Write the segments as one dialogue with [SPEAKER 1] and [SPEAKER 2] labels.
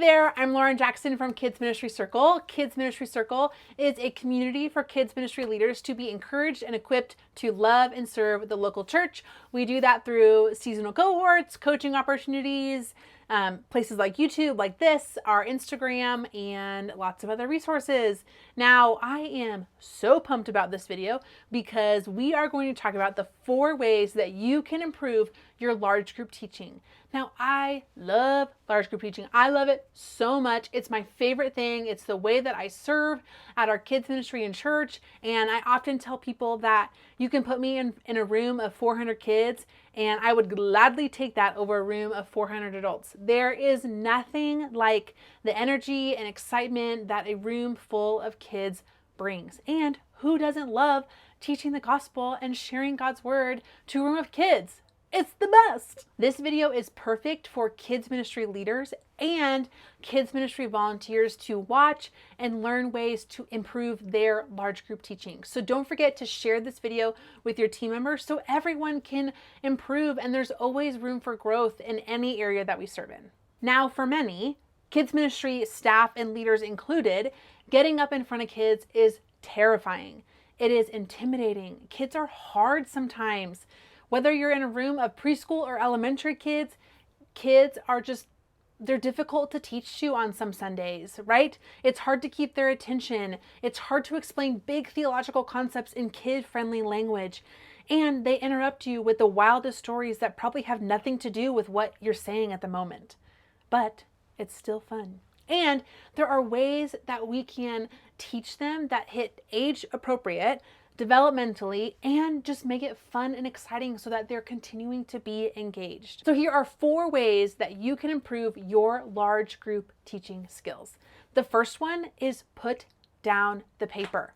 [SPEAKER 1] there, I'm Lauren Jackson from Kids Ministry Circle. Kids Ministry Circle is a community for kids ministry leaders to be encouraged and equipped to love and serve the local church. We do that through seasonal cohorts, coaching opportunities, places like YouTube, like this, our Instagram, and lots of other resources. Now, I am so pumped about this video because we are going to talk about the 4 ways that you can improve your large group teaching. Now, I love large group teaching. I love it so much. It's my favorite thing. It's the way that I serve at our kids ministry in church. And I often tell people that you can put me in a room of 400 kids and I would gladly take that over a room of 400 adults. There is nothing like the energy and excitement that a room full of kids brings. And who doesn't love teaching the gospel and sharing God's word to a room of kids? It's the best. This video is perfect for kids ministry leaders and kids ministry volunteers to watch and learn ways to improve their large group teaching. So don't forget to share this video with your team members so everyone can improve, and there's always room for growth in any area that we serve in. Now, for many, kids ministry staff and leaders included, getting up in front of kids is terrifying. It is intimidating. Kids are hard sometimes. Whether you're in a room of preschool or elementary kids, kids are they're difficult to teach to on some Sundays, right? It's hard to keep their attention. It's hard to explain big theological concepts in kid-friendly language. And they interrupt you with the wildest stories that probably have nothing to do with what you're saying at the moment. But it's still fun. And there are ways that we can teach them that hit age appropriate, developmentally, and just make it fun and exciting so that they're continuing to be engaged. So here are 4 ways that you can improve your large group teaching skills. The first one is put down the paper.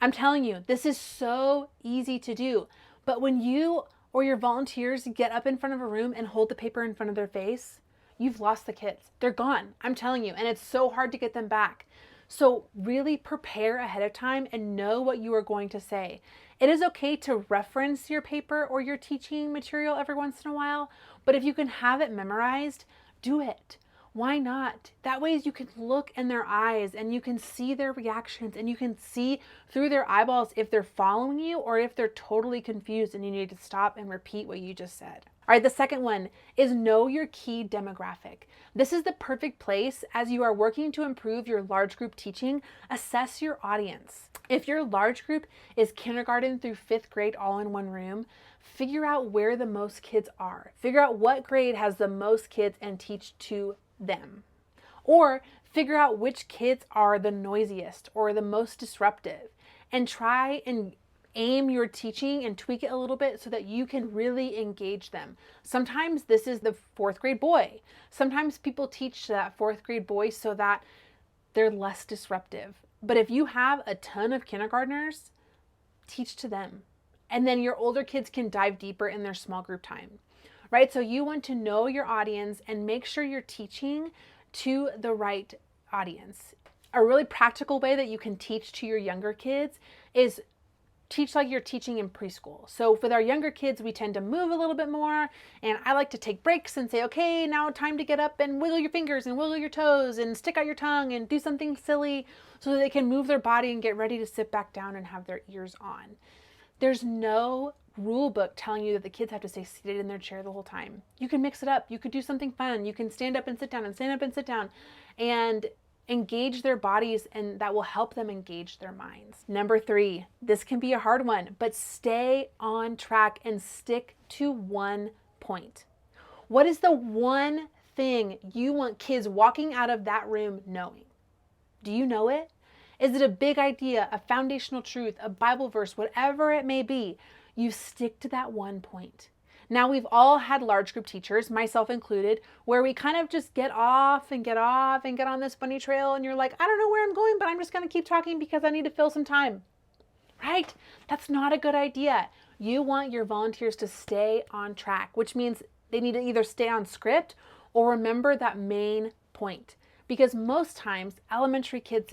[SPEAKER 1] I'm telling you, this is so easy to do, but when you or your volunteers get up in front of a room and hold the paper in front of their face, you've lost the kids. They're gone, I'm telling you, and it's so hard to get them back. So really prepare ahead of time and know what you are going to say. It is okay to reference your paper or your teaching material every once in a while, but if you can have it memorized, do it. Why not? That way you can look in their eyes and you can see their reactions and you can see through their eyeballs if they're following you or if they're totally confused and you need to stop and repeat what you just said. All right, the second one is know your key demographic. This is the perfect place as you are working to improve your large group teaching. Assess your audience. If your large group is kindergarten through 5th grade all in one room, figure out where the most kids are. Figure out what grade has the most kids and teach to them. Or figure out which kids are the noisiest or the most disruptive and try and aim your teaching and tweak it a little bit so that you can really engage them. Sometimes this is the 4th grade boy. Sometimes people teach that 4th grade boy so that they're less disruptive. But if you have a ton of kindergartners, teach to them. And then your older kids can dive deeper in their small group time, right? So you want to know your audience and make sure you're teaching to the right audience. A really practical way that you can teach to your younger kids is teach like you're teaching in preschool. So with our younger kids, we tend to move a little bit more, and I like to take breaks and say, okay, now time to get up and wiggle your fingers and wiggle your toes and stick out your tongue and do something silly so that they can move their body and get ready to sit back down and have their ears on. There's no rule book telling you that the kids have to stay seated in their chair the whole time. You can mix it up. You could do something fun. You can stand up and sit down and stand up and sit down and engage their bodies, and that will help them engage their minds. Number 3, this can be a hard one, but stay on track and stick to one point. What is the one thing you want kids walking out of that room knowing? Do you know it? Is it a big idea, a foundational truth, a Bible verse, whatever it may be? You stick to that one point. Now, we've all had large group teachers, myself included, where we kind of just get off and get on this bunny trail and you're like, I don't know where I'm going, but I'm just going to keep talking because I need to fill some time, right? That's not a good idea. You want your volunteers to stay on track, which means they need to either stay on script or remember that main point. Because most times elementary kids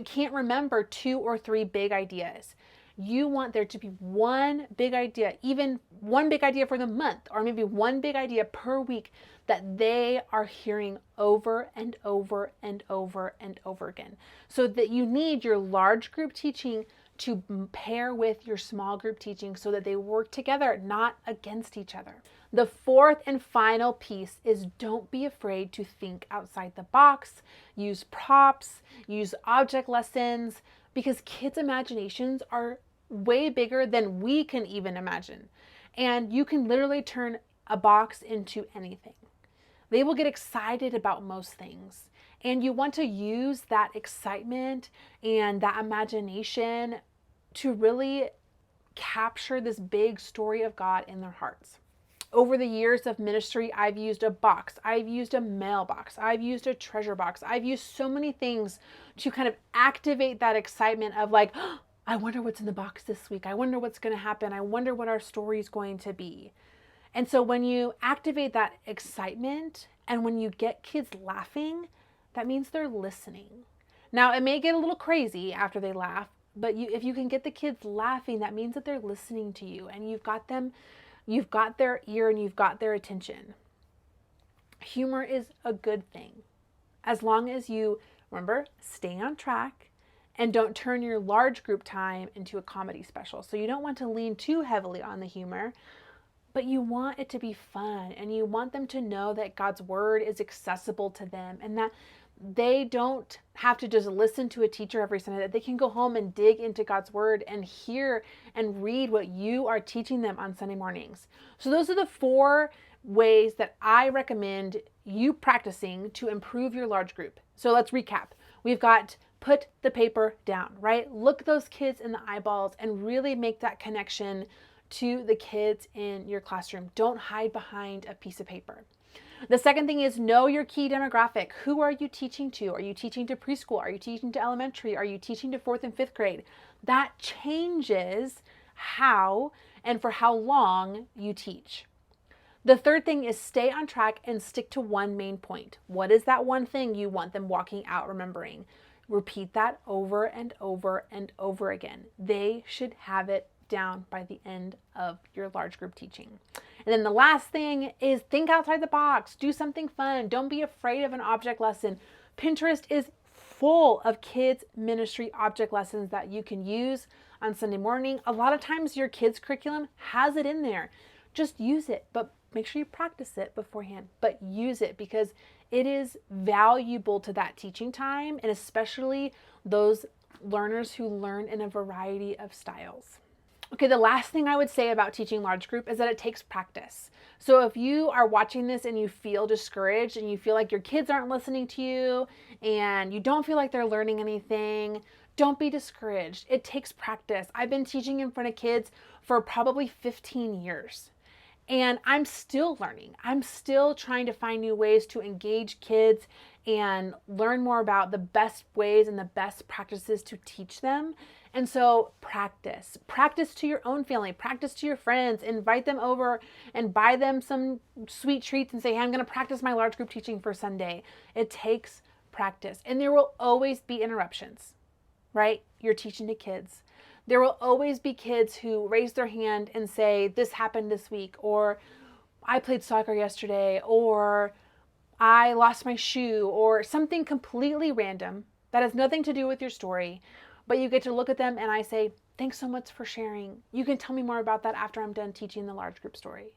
[SPEAKER 1] can't remember 2 or 3 big ideas. You want there to be one big idea, even one big idea for the month, or maybe one big idea per week that they are hearing over and over and over and over again. So that you need your large group teaching to pair with your small group teaching so that they work together, not against each other. The fourth and final piece is don't be afraid to think outside the box, use props, use object lessons, because kids' imaginations are way bigger than we can even imagine. And you can literally turn a box into anything. They will get excited about most things. And you want to use that excitement and that imagination to really capture this big story of God in their hearts. Over the years of ministry, I've used a box, I've used a mailbox, I've used a treasure box. I've used so many things to kind of activate that excitement of like, oh, I wonder what's in the box this week. I wonder what's going to happen. I wonder what our story is going to be. And so when you activate that excitement and when you get kids laughing, that means they're listening. Now, it may get a little crazy after they laugh, but if you can get the kids laughing, that means that they're listening to you and you've got their ear and you've got their attention. Humor is a good thing. As long as you, remember, stay on track and don't turn your large group time into a comedy special. So you don't want to lean too heavily on the humor, but you want it to be fun and you want them to know that God's word is accessible to them and that they don't have to just listen to a teacher every Sunday, that they can go home and dig into God's word and hear and read what you are teaching them on Sunday mornings. So those are the 4 ways that I recommend you practicing to improve your large group. So let's recap. We've got put the paper down, right? Look those kids in the eyeballs and really make that connection to the kids in your classroom. Don't hide behind a piece of paper. The second thing is know your key demographic. Who are you teaching to? Are you teaching to preschool? Are you teaching to elementary? Are you teaching to 4th and 5th grade? That changes how and for how long you teach. The third thing is stay on track and stick to one main point. What is that one thing you want them walking out remembering? Repeat that over and over and over again. They should have it down by the end of your large group teaching. And then the last thing is think outside the box. Do something fun. Don't be afraid of an object lesson. Pinterest is full of kids ministry object lessons that you can use on Sunday morning. A lot of times your kids curriculum has it in there. Just use it, but make sure you practice it beforehand, but use it because it is valuable to that teaching time, and especially those learners who learn in a variety of styles. Okay, the last thing I would say about teaching large group is that it takes practice. So if you are watching this and you feel discouraged and you feel like your kids aren't listening to you and you don't feel like they're learning anything, don't be discouraged. It takes practice. I've been teaching in front of kids for probably 15 years. And I'm still learning. I'm still trying to find new ways to engage kids and learn more about the best ways and the best practices to teach them. And so practice to your own family, practice to your friends, invite them over and buy them some sweet treats and say, hey, I'm going to practice my large group teaching for Sunday. It takes practice. And there will always be interruptions, right? You're teaching to kids. There will always be kids who raise their hand and say, this happened this week, or I played soccer yesterday, or I lost my shoe, or something completely random that has nothing to do with your story. But you get to look at them and I say, thanks so much for sharing. You can tell me more about that after I'm done teaching the large group story,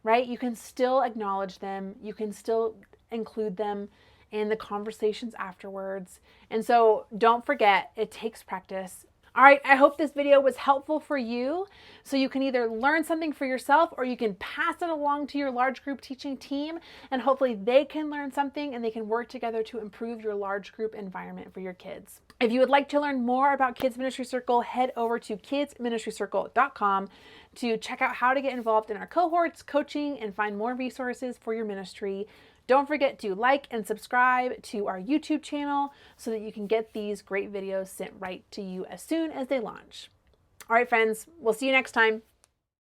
[SPEAKER 1] right? You can still acknowledge them. You can still include them in the conversations afterwards. And so don't forget, it takes practice. All right, I hope this video was helpful for you so you can either learn something for yourself or you can pass it along to your large group teaching team and hopefully they can learn something and they can work together to improve your large group environment for your kids. If you would like to learn more about Kids Ministry Circle, head over to kidsministrycircle.com to check out how to get involved in our cohorts, coaching, and find more resources for your ministry. Don't forget to like and subscribe to our YouTube channel so that you can get these great videos sent right to you as soon as they launch. All right, friends, we'll see you next time.